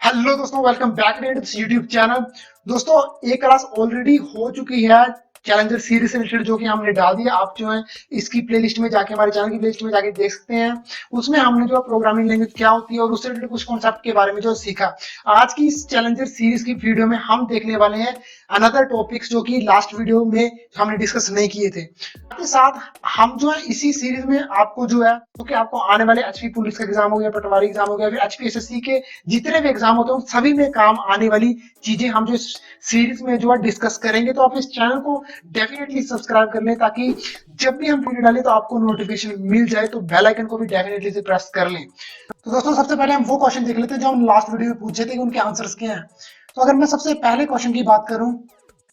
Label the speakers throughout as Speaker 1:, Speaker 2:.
Speaker 1: Hello दोस्तों, welcome back to this YouTube channel. दोस्तों, एक क्लास ऑलरेडी हो चुकी है चैलेंजर सीरीज से रिलेटेड, जो कि हमने डाल दिया। आप जो है इसकी प्लेलिस्ट में जाके, हमारे चैनल की प्लेलिस्ट में जाके देख सकते हैं। उसमें हमने जो प्रोग्रामिंग लैंग्वेज क्या होती है और उससे रिलेटेड कुछ कॉन्सेप्ट के बारे में जो सीखा। आज की इस चैलेंजर सीरीज की वीडियो में हम देखने वाले हैं अनदर टॉपिक्स जो कि लास्ट वीडियो में हमने डिस्कस नहीं किए थे। साथ ही साथ हम जो है इसी सीरीज में आपको जो है, क्योंकि आपको आने वाले एचपी पुलिस का एग्जाम हो गया, पटवारी एग्जाम हो गया, फिर एचपीएसएससी के जितने भी एग्जाम होते हैं सभी में काम आने वाली चीजें हम जो सीरीज में जो है डिस्कस करेंगे। तो आप इस चैनल को डेफिनेटली सब्सक्राइब कर लें, ताकि जब भी हम वीडियो डालें तो आपको नोटिफिकेशन मिल जाए। तो बेल आइकन को भी डेफिनेटली से प्रेस कर लें। तो दोस्तों, सबसे पहले हम वो क्वेश्चन देख लेते हैं जो हम लास्ट वीडियो में पूछे थे कि उनके आंसर्स क्या हैं। तो अगर मैं सबसे पहले क्वेश्चन की बात करूं,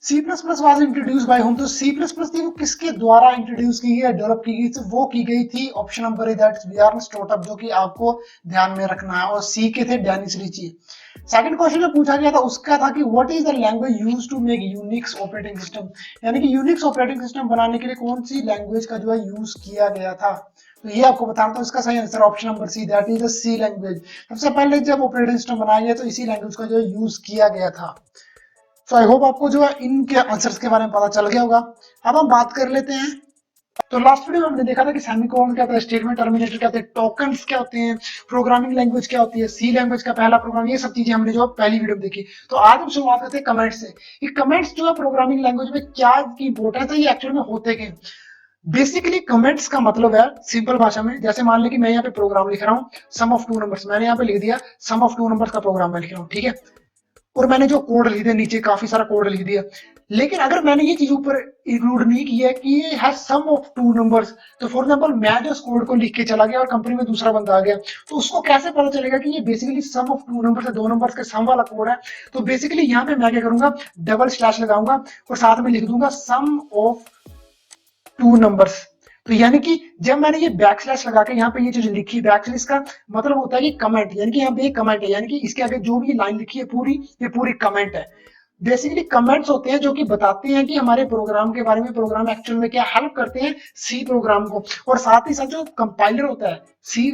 Speaker 1: C plus plus was introduce by home. तो सी प्लस प्लस थी वो किसके द्वारा इंट्रोड्यूस की गई, डेवलप की गई? तो वो की गई थी, option number A, that is बियर्न स्टोटअप, जो कि आपको ध्यान में रखना है। और सी के थे डेनिस रिची। सेकंड क्वेश्चन जो पूछा गया था उसका था कि what is the language used to make Unix operating system, यानी कि यूनिक्स ऑपरेटिंग सिस्टम बनाने के लिए कौन सी लैंग्वेज का जो है यूज किया गया था। तो ये आपको बताना था। इसका सही answer option number C, that is the C language. सबसे पहले जब ऑपरेटिंग सिस्टम बनाया गया तो इसी लैंग्वेज का जो यूज किया गया था। सो आई होप आपको जो है इनके आंसर्स के बारे में पता चल गया होगा। अब हम बात कर लेते हैं। तो लास्ट वीडियो में हमने देखा था कि सेमीकोलन क्या होता है, स्टेटमेंट टर्मिनेटर क्या होते हैं, टोकन्स क्या होते हैं, प्रोग्रामिंग लैंग्वेज क्या होती है, सी लैंग्वेज का पहला प्रोग्राम, ये सब चीजें हमने जो पहली वीडियो में देखी। तो आज हम शुरुआत करते हैं कमेंट्स से कि कमेंट्स जो है प्रोग्रामिंग लैंग्वेज में क्या की इंपॉर्टेंस है, ये एक्चुअल में होते क्या। बेसिकली कमेंट्स का मतलब है, सिंपल भाषा में, जैसे मान लें कि मैं यहाँ पे प्रोग्राम लिख रहा हूँ सम ऑफ टू नंबर्स, मैंने यहाँ पे लिख दिया सम ऑफ टू नंबर्स का प्रोग्राम मैं लिख रहा हूँ, ठीक है। और मैंने जो कोड लिख दिया, नीचे काफी सारा कोड लिख दिया। लेकिन अगर मैंने ये चीज ऊपर इंक्लूड नहीं किया कि ये है सम ऑफ टू नंबर्स, तो फॉर एग्जांपल मैं जो इस कोड को लिख के चला गया और कंपनी में दूसरा बंदा आ गया, तो उसको कैसे पता चलेगा कि ये basically sum of two numbers है, दो नंबर्स के सम वाला कोड है। तो बेसिकली यहाँ पे मैं क्या करूंगा, डबल स्लैश लगाऊंगा और साथ में लिख दूंगा सम ऑफ टू नंबर्स। तो यानी कि जब मैंने ये बैक स्लैश लगा के यहाँ पे ये चीज लिखी, बैक स्लैश का मतलब होता है कि कमेंट, यानी कि यहाँ पे ये कमेंट है, यानी कि इसके आगे जो भी लाइन लिखी है पूरी, ये पूरी कमेंट है। बेसिकली कमेंट्स होते हैं जो कि बताते हैं कि हमारे प्रोग्राम के बारे में, प्रोग्राम एक्चुअल में क्या हेल्प करते हैं सी प्रोग्राम को। और साथ ही साथ जो कंपाइलर होता है, सी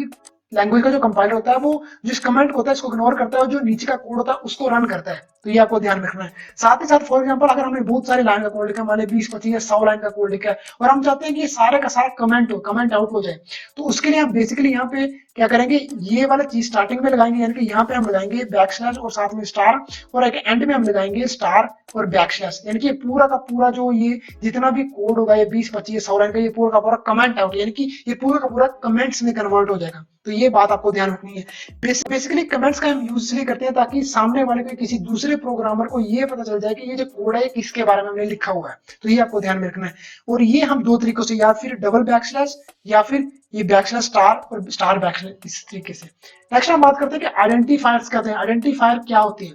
Speaker 1: लैंग्वेज का जो कंपाइलर होता है, वो जिस कमेंट को होता है इसको इग्नोर करता है और जो नीचे का कोड होता है उसको रन करता है। तो ये आपको ध्यान रखना है। साथ ही साथ फॉर एग्जांपल अगर हमने बहुत सारे लाइन का कोड लिखा, मान 20 25 या 100 लाइन का कोड लिखा है और हम चाहते हैं कि ये सारे का सारा कमेंट हो, कमेंट आउट हो जाए, तो उसके लिए हम बेसिकली यहाँ पे क्या करेंगे, ये वाला चीज स्टार्टिंग में लगाएंगे, यानी कि यहाँ पे हम लगाएंगे बैक स्लैश और साथ में स्टार, और एक एंड में हम लगाएंगे स्टार और बैक स्लैश, यानी कि पूरा का पूरा जो ये जितना भी कोड होगा, ये 20 25 100 लाइन का, ये पूरा का पूरा कमेंट आउट, यानी कि ये पूरा का पूरा कमेंट्स में कन्वर्ट हो जाएगा। तो ये बात आपको ध्यान रखनी है। बेसिकली कमेंट्स का हम यूज इसलिए करते हैं ताकि सामने वाले को, किसी दूसरे प्रोग्रामर को ये पता चल जाए कि ये जो कोड है किसके बारे में हमने लिखा हुआ है। तो ये आपको ध्यान में रखना है। और ये हम दो तरीकों से, या फिर डबल बैक स्लैश या फिर ये बैक स्लैश स्टार और स्टार बैक स्लैश, इस तरीके से। नेक्स्ट हम बात करते हैं कि आइडेंटिफायर्स क्या होते हैं। आइडेंटिफायर क्या होते हैं?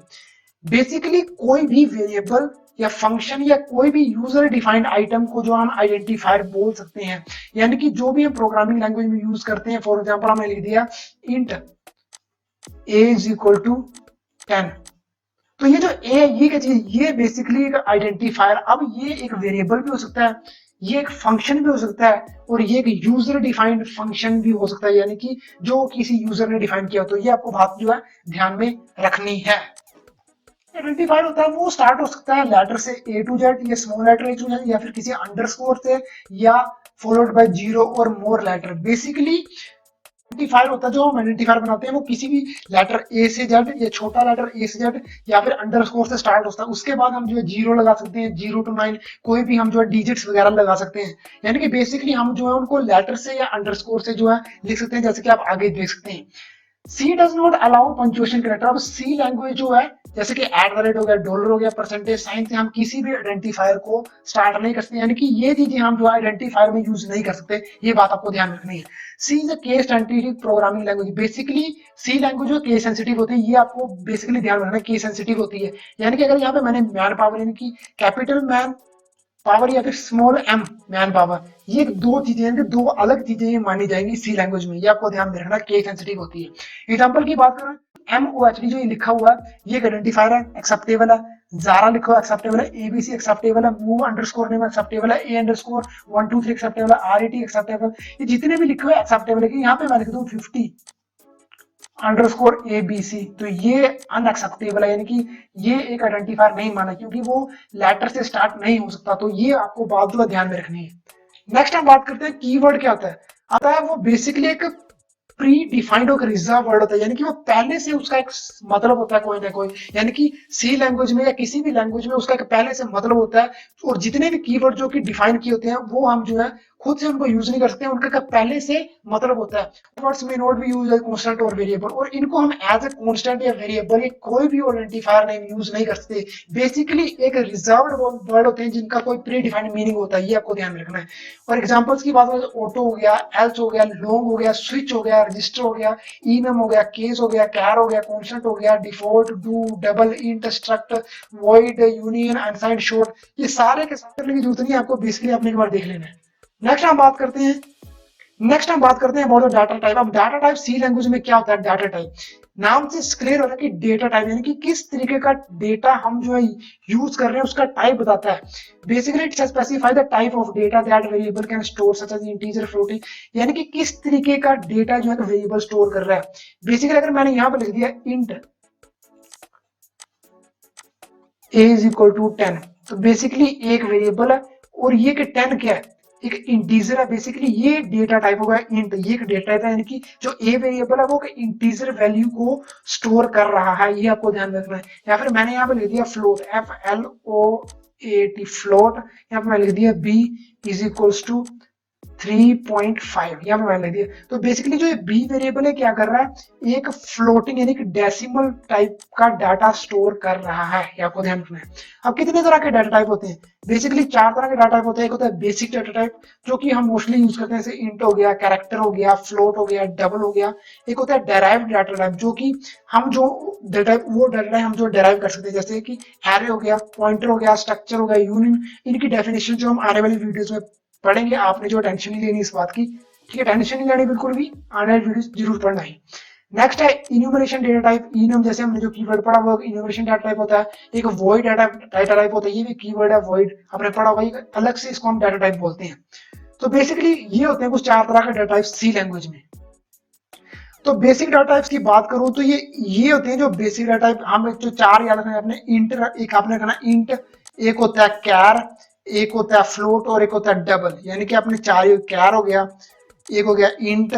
Speaker 1: बेसिकली कोई भी वेरिएबल या फंक्शन या कोई भी यूजर डिफाइंड आइटम को जो हम आइडेंटिफायर बोल सकते हैं, यानी कि जो भी हम प्रोग्रामिंग लैंग्वेज में यूज करते हैं। फॉर एग्जांपल हमने लिख दिया int a is equal to 10। तो ये जो ए, ये क्या चीज, ये बेसिकली एक आइडेंटिफायर। अब ये एक वेरिएबल भी हो सकता है, ये एक फंक्शन भी हो सकता है, और ये एक यूजर डिफाइंड फंक्शन भी हो सकता है, यानी कि जो किसी यूजर ने डिफाइन किया। तो ये आपको बात जो है ध्यान में रखनी है। आइडेंटिफायर होता है वो स्टार्ट हो सकता है लेटर से ए टू जेड, या small letter A to Z, या फिर किसी अंडरस्कोर से, या फॉलोड बाय जीरो और मोर लेटर। बेसिकली आइडेंटिफायर होता है, जो हम आइडेंटिफायर बनाते हैं वो किसी भी लेटर ए से जेड, या छोटा लेटर ए से जेड, या फिर अंडरस्कोर से स्टार्ट होता है। उसके बाद हम जो है जीरो लगा सकते हैं, 0 to 9, कोई भी हम जो है डिजिट्स वगैरह लगा सकते हैं। यानी कि बेसिकली हम जो है उनको लेटर से या अंडरस्कोर से जो है लिख सकते हैं, जैसे कि आप आगे देख सकते हैं। C does not allow punctuation character. अब सी लैंग्वेज जो है, जैसे कि एट द रेट हो गया, डॉलर हो गया, परसेंटेज साइन से हम किसी भी आइडेंटिफायर को स्टार्ट नहीं कर सकते, यानी कि ये चीजें हम जो आइडेंटिफायर में यूज नहीं कर सकते। ये बात आपको ध्यान रखनी है। C is a case sensitive programming language. Basically C language जो केस सेंसिटिव होती है, ये आपको बेसिकली ध्यान रखना है, केस सेंसिटिव होती है। यानी कि अगर यहाँ पे मैंने मैन पावर, यानी कि कैपिटल मैन पावर या फिर स्मॉल एम मैन पावर, ये दो चीजें हैं, दो अलग चीजें मानी जाएंगी सी लैंग्वेज में। ये आपको ध्यान में रखना, केस सेंसिटिव होती है। एग्जांपल की बात करें, MOHD जो ये लिखा हुआ है, ये एक आइडेंटिफायर है, एक्सेप्टेबल है। जारा लिखा हुआ एक्सेप्टेबल है, ABC एक्सेप्टेबल है, मूव अंडरस्कोर नेम एक्सेप्टेबल है, A अंडरस्कोर 1 2 3 एक्सेप्टेबल है, RET एक्सेप्टेबल। ये जितने भी लिखे हुए एक्सेप्टेबल है। कि यहाँ पे मैं लिख दूं 50 अंडरस्कोर ABC, तो ये अनएक्सेप्टेबल है, यानी कि ये एक आइडेंटिफायर नहीं माना क्योंकि वो लेटर से स्टार्ट नहीं हो सकता, तो ये आपको बात जो ध्यान में रखनी है। नेक्स्ट हम बात करते हैं कीवर्ड क्या होता है। आता है वो बेसिकली एक प्री डिफाइंड और रिजर्व वर्ड होता है, यानी कि वो पहले से उसका एक मतलब होता है कोई ना कोई, यानी कि सी लैंग्वेज में या किसी भी लैंग्वेज में उसका एक पहले से मतलब होता है। और जितने भी कीवर्ड जो कि डिफाइन किए होते हैं वो हम जो है खुद से उनको यूज नहीं कर सकते, उनका का पहले से मतलब होता है। वर्ड्स में not be use as constant और वेरिएबल, और इनको हम एज ए कांस्टेंट या वेरिएबल या कोई भी आइडेंटिफायर नेम यूज नहीं कर सकते। बेसिकली एक रिजर्व्ड वर्ड होते हैं जिनका कोई प्री डिफाइंड मीनिंग होता है, ये आपको ध्यान में रखना है। और एग्जांपल्स की बात करें तो ऑटो हो गया, एल्स हो गया, लॉन्ग हो गया, स्विच हो गया, रजिस्टर हो गया, इनम हो गया, केस हो गया, कैर हो गया, कांस्टेंट हो गया, default, do, double, int, struct, void, union, unsigned, short, ये सारे के साथ करने की जरूरत नहीं है, आपको बेसिकली अपने एक बार देख लेना है। नेक्स्ट हम बात करते हैं अबाउट द डाटा टाइप। अब डाटा टाइप सी लैंग्वेज में क्या होता है। डाटा टाइप नाम से क्लियर हो रहा है कि डेटा टाइप यानी कि किस तरीके का डेटा हम जो है यूज कर रहे हैं उसका टाइप बताता है। Basically it specify the type of data that variable can store such as integer, floating, यानी कि किस तरीके का डेटा जो है वेरिएबल स्टोर कर रहा है। बेसिकली अगर मैंने यहाँ पर लिख दिया int a is equal to 10, तो बेसिकली एक वेरिएबल है और ये कि 10 क्या है, एक इंटीजर है। बेसिकली ये डेटा टाइप होगा इंट, ये एक डेटा टाइप है, यानी कि जो ए वेरिएबल है वो इंटीजर वैल्यू को स्टोर कर रहा है, ये आपको ध्यान रखना है। या फिर मैंने यहाँ पे लिख दिया फ्लोट, FLOAT, फ्लोट, यहाँ पे मैंने लिख दिया b इज इक्वल्स टू 3.5, यहाँ पे मैंने लिख दिया। तो बेसिकली जो बी वेरिएबल है क्या कर रहा है, एक फ्लोटिंग यानी कि डेसिमल टाइप का डाटा स्टोर कर रहा है, ये आपको ध्यान रखना है। अब कितने तरह के डाटा टाइप होते हैं, बेसिकली 4 तरह के डाटा टाइप होते हैं। एक होता है बेसिक डाटा टाइप जो कि हम मोस्टली यूज करते हैं, जैसे इंट हो गया, कैरेक्टर हो गया, फ्लोट हो गया, डबल हो गया। एक होता है डेराइव्ड डाटा टाइप जो कि हम जो डाटा वो डाटा टाइप हम जो डेराइव कर सकते हैं, जैसे कि एरे हो गया, पॉइंटर हो गया, स्ट्रक्चर हो गया, यूनियन। इनकी डेफिनेशन जो हम आने वाली वीडियोस में पढ़ेंगे, आपने जो टेंशन नहीं लेनी इस बात की, ठीक है, टेंशन नहीं लेनी बिल्कुल भी, आने वाली वीडियो जरूर पढ़ना है। नेक्स्ट है इन्यूमरेशन डेटा टाइप। इनम जैसे हमने जो कीवर्ड पढ़ा वो इन्यूमरेशन डाटा टाइप होता है। एक वॉइड डाटा टाइप होता है, ये भी कीवर्ड है वॉइड, आपने पढ़ा होगा, अलग से इसको हम डाटा टाइप बोलते हैं। तो बेसिकली ये होते हैं कुछ 4 तरह के डाटा टाइप सी लैंग्वेज में। तो बेसिक डाटा टाइप्स की बात करूं तो ये होते हैं जो बेसिक डाटा टाइप, हम जो 4 याद रखना है अपने, इंट एक आपने रखना इंट, एक होता है कैर, एक होता है फ्लोट और एक होता है डबल, यानी कि आपने 4, कैर हो गया, एक हो गया इंट,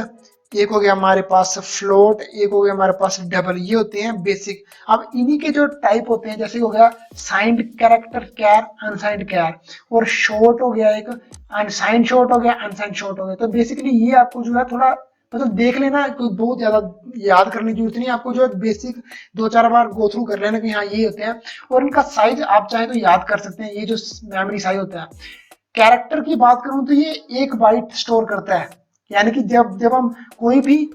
Speaker 1: एक हो गया हमारे पास फ्लोट, एक हो गया हमारे पास डबल, ये होते हैं बेसिक। अब इन्हीं के जो टाइप होते हैं, जैसे हो गया साइंड कैरेक्टर कैर, अनसाइंड कैर, और शॉर्ट हो गया एक, अनसाइंड शॉर्ट हो गया, अनसाइंड शॉर्ट हो गया। तो बेसिकली ये आपको जो है थोड़ा मतलब देख लेना, कोई बहुत ज्यादा याद करने की जरूरत नहीं, आपको जो है बेसिक 2-4 बार गो थ्रू कर लेना कि हाँ ये होते हैं। और इनका साइज आप चाहे तो याद कर सकते हैं, ये जो मेमोरी साइज होता है। कैरेक्टर की बात करूं तो ये 1 बाइट स्टोर करता है, यानी कि जब जब हम कोई भी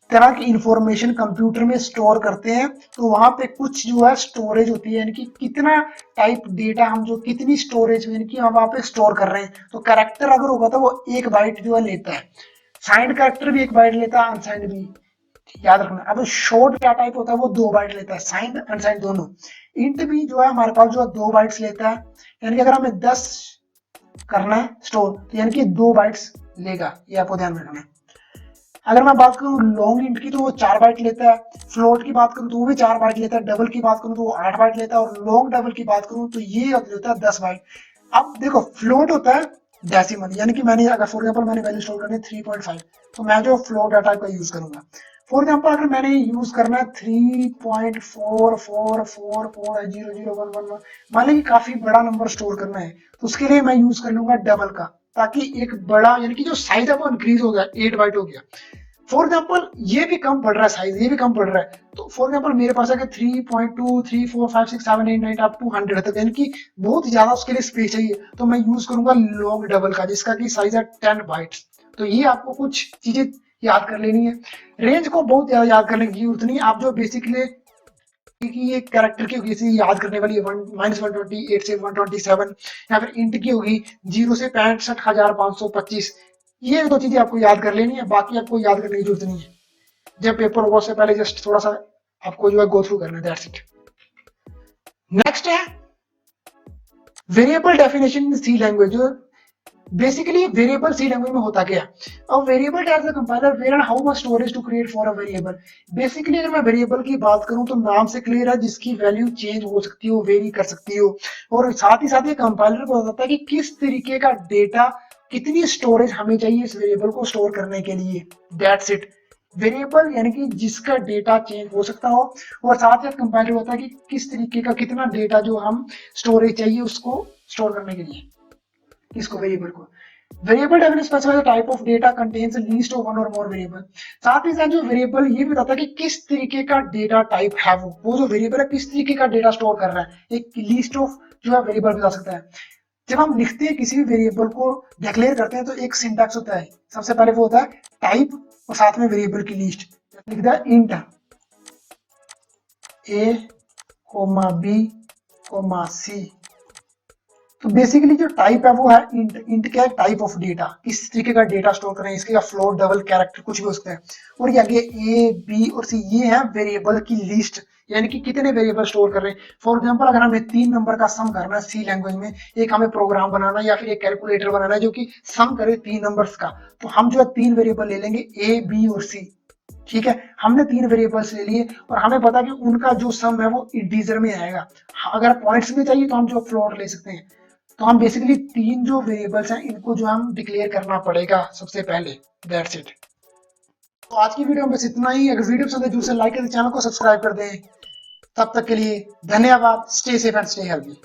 Speaker 1: तरह की इंफॉर्मेशन कंप्यूटर में स्टोर करते हैं तो वहां पे कुछ जो है स्टोरेज होती है, यानी कि कितना टाइप डेटा हम जो कितनी स्टोरेज यानी कि हम वहां पे स्टोर कर रहे हैं। तो कैरेक्टर अगर होगा तो वो 1 बाइट जो है लेता है, साइंड कैरेक्टर भी 1 बाइट लेता है, अनसाइंड भी, याद रखना। अब शॉर्ट क्या टाइप होता है, वो 2 बाइट लेता है, साइंड अनसाइंड दोनों। इंट भी जो है हमारे पास जो है 2 बाइट्स लेता है, यानी कि अगर हमें 10 करना है स्टोर तो यानी कि 2 बाइट्स लेगा, ये आपको ध्यान रखना है। अगर मैं बात करूं लॉन्ग इंट की तो वो 4 बाइट लेता है, फ्लोट की बात करूं तो वो भी 4 बाइट लेता है, डबल की बात करूं तो वो 8 बाइट लेता है, और लॉन्ग डबल की बात करूं तो ये लेता है 10 बाइट। अब देखो फ्लोट होता है डेसिमल, यानी कि मैंने अगर फॉर एग्जांपल मैंने वैल्यू स्टोर करनी है 3.5 तो मैं जो फ्लोट डाटा का यूज करूंगा। फॉर एग्जांपल अगर मैंने यूज करना है 3.4444001111, मान लीजिए काफी बड़ा नंबर स्टोर करना है तो उसके लिए मैं यूज कर लूंगा डबल का, ताकि एक बड़ा यानी कि जो साइज है वो इंक्रीज हो गया, 8 बाइट हो गया। फॉर एग्जाम्पल ये भी कम पड़ रहा है साइज, ये भी कम पड़ रहा है, तो फॉर एग्जाम्पल मेरे पास अगर 3.2 3 4 5 6 7 8 9 अप टू 100 तक, यानी कि बहुत ज्यादा उसके लिए स्पेस चाहिए, तो मैं यूज करूंगा लॉन्ग डबल का जिसका कि साइज है 10 बाइट्स। तो ये आपको कुछ चीजें याद कर लेनी है। रेंज को बहुत ज्यादा याद करने की जरूरत नहीं, आप जो बेसिकली कि ये कैरेक्टर की होगी याद करने वाली है, -128 से 127, या फिर इंट की होगी 0 से 65,525, ये 2 चीजें आपको याद कर लेनी है, बाकी आपको याद करने की जरूरत नहीं है। जब पेपर होगा उससे पहले जस्ट थोड़ा सा आपको जो है गो थ्रू करना है, दैट्स इट। नेक्स्ट है variable definition in C language. Basically variable C language में होता क्या है? अब variable tells the compiler where and how much storage to create for a variable. Basically अगर मैं वेरिएबल की बात करूं तो नाम से क्लियर है, जिसकी वैल्यू चेंज हो सकती हो, वेरी कर सकती हो। और साथ ही ये कंपाइलर को बताता है कि किस तरीके का डेटा, कितनी स्टोरेज हमें चाहिए इस वेरिएबल को स्टोर करने के लिए। That's it. वेरिएबल यानी कि जिसका डेटा चेंज हो सकता हो, और साथ ही कंपाइलर होता है कि किस तरीके का कितना डेटा जो हम स्टोरेज चाहिए उसको स्टोर करने के लिए, इसको वेरिएबल को। Variable definition specifies the type of data contains least of one और मोर वेरिएबल। साथ ही साथ जो वेरिएबल ये भी बताता है कि किस तरीके का डेटा टाइप है, वो जो वेरिएबल है किस तरीके का डेटा स्टोर कर रहा है। एक लिस्ट ऑफ जो है वेरिएबल बता सकता है। जब हम लिखते हैं किसी भी वेरिएबल को डिक्लेयर करते हैं तो एक सिंटैक्स होता है। सबसे पहले वो होता है टाइप और साथ में वेरिएबल की लिस्ट। लिखता है इंट ए कोमा बी कोमा सी। तो बेसिकली जो टाइप है वो है इंट। इंट क्या है? टाइप ऑफ डेटा, किस तरीके का डेटा स्टोर करें, इसके फ्लोट, डबल, कैरेक्टर कुछ भी हो सकता है। और ये आगे ए बी और सी ये है वेरिएबल की लिस्ट, यानी कि कितने वेरिएबल स्टोर कर रहे हैं। फॉर एग्जांपल अगर हमें 3 नंबर का सम करना है सी लैंग्वेज में, एक हमें प्रोग्राम बनाना है या फिर एक कैलकुलेटर बनाना है जो कि सम करे 3 नंबर्स का, तो हम जो है 3 वेरिएबल ले लेंगे ए बी और सी। ठीक है, हमने 3 वेरिएबल्स ले लिए और हमें पता कि उनका जो सम है वो इंटीजर में आएगा। अगर पॉइंट्स में चाहिए तो हम जो फ्लोट ले सकते हैं। तो हम बेसिकली 3 जो वेरिएबल्स हैं इनको जो हम डिक्लेयर करना पड़ेगा सबसे पहले। That's it. तो आज की वीडियो में बस इतना ही। अगर वीडियो पसंद है जरूर से लाइक करें, चैनल को सब्सक्राइब कर दें। तब तक के लिए धन्यवाद। Stay safe and stay healthy.